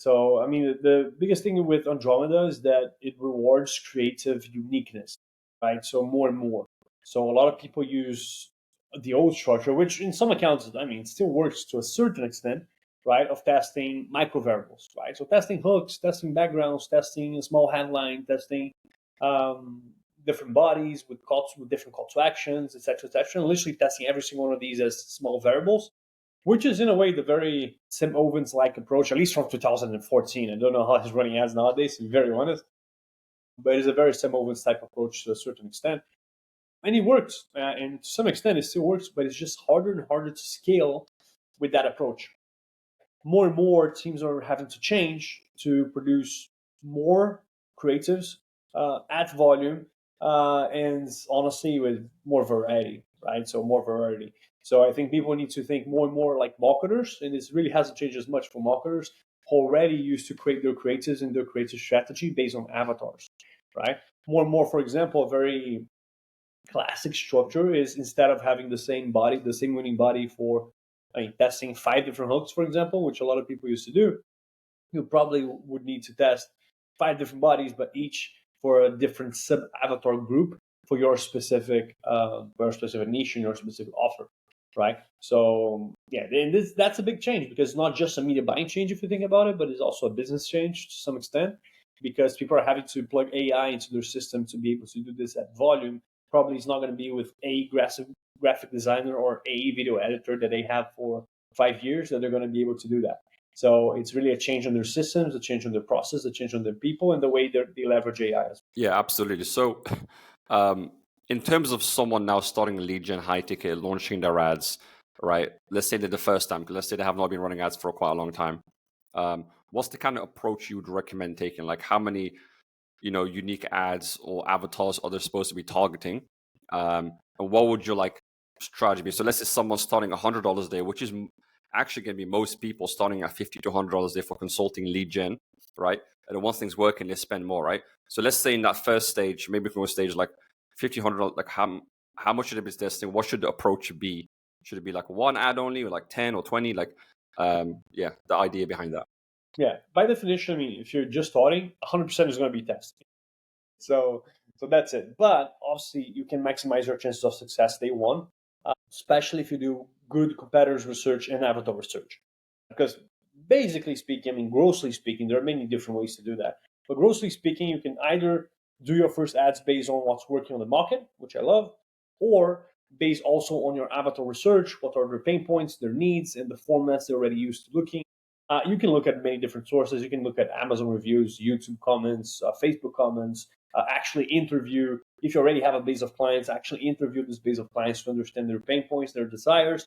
So, I mean, the biggest thing with Andromeda is that it rewards creative uniqueness, right? So more and more. So a lot of people use the old structure, which in some accounts, I mean, still works to a certain extent, right? Of testing micro variables, right? So testing hooks, testing backgrounds, testing a small headline, testing um, different bodies with calls with different call to actions, etc., etc., and literally testing every single one of these as small variables, which is in a way the very Sim Ovens like approach, at least from 2014. I don't know how he's running ads nowadays, to be very honest, but it's a very Sim Ovens type approach to a certain extent. And it works, and to some extent it still works, but it's just harder and harder to scale with that approach. More and more teams are having to change to produce more creatives at volume, and honestly with more variety, right? So more variety. So I think people need to think more and more like marketers, and this really hasn't changed as much for marketers who already used to create their creatives and their creative strategy based on avatars, right? More and more, for example, a very classic structure is instead of having the same body, the same winning body for, I mean, testing 5 different hooks, for example, which a lot of people used to do, you probably would need to test 5 different bodies, but each for a different sub avatar group for your specific niche and your specific offer, right? So yeah, and that's a big change because it's not just a media buying change if you think about it, but it's also a business change to some extent because people are having to plug AI into their system to be able to do this at volume. Probably it's not going to be with a graphic designer or a video editor that they have for 5 years that they're going to be able to do that. So it's really a change on their systems, a change on their process, a change on their people, and the way they leverage AI. Yeah, absolutely. So, in terms of someone now starting a lead gen high ticket, launching their ads, right? Let's say they're the first time, let's say they have not been running ads for quite a long time. What's the kind of approach you would recommend taking? Like, how many, unique ads or avatars are they supposed to be targeting? And what would your strategy be? So let's say someone's starting $100 a day, which is actually going to be most people starting at $50 to $100 a day for consulting lead gen, right? And then once things work and they spend more, right? So let's say in that first stage, maybe from a stage like $50, like how much should it be testing? What should the approach be? Should it be like one ad only, or like 10 or 20? The idea behind that. Yeah, by definition, I mean, if you're just starting, 100% is going to be testing. So, so that's it. But obviously, you can maximize your chances of success day one, especially if you do good competitors research and avatar research. Because basically speaking, I mean, grossly speaking, there are many different ways to do that. But grossly speaking, you can either do your first ads based on what's working on the market, which I love, or based also on your avatar research, what are their pain points, their needs, and the formats they're already used to looking. You can look at many different sources. You can look at Amazon reviews, YouTube comments, Facebook comments, actually interview, if you already have a base of clients, actually interview this base of clients to understand their pain points, their desires,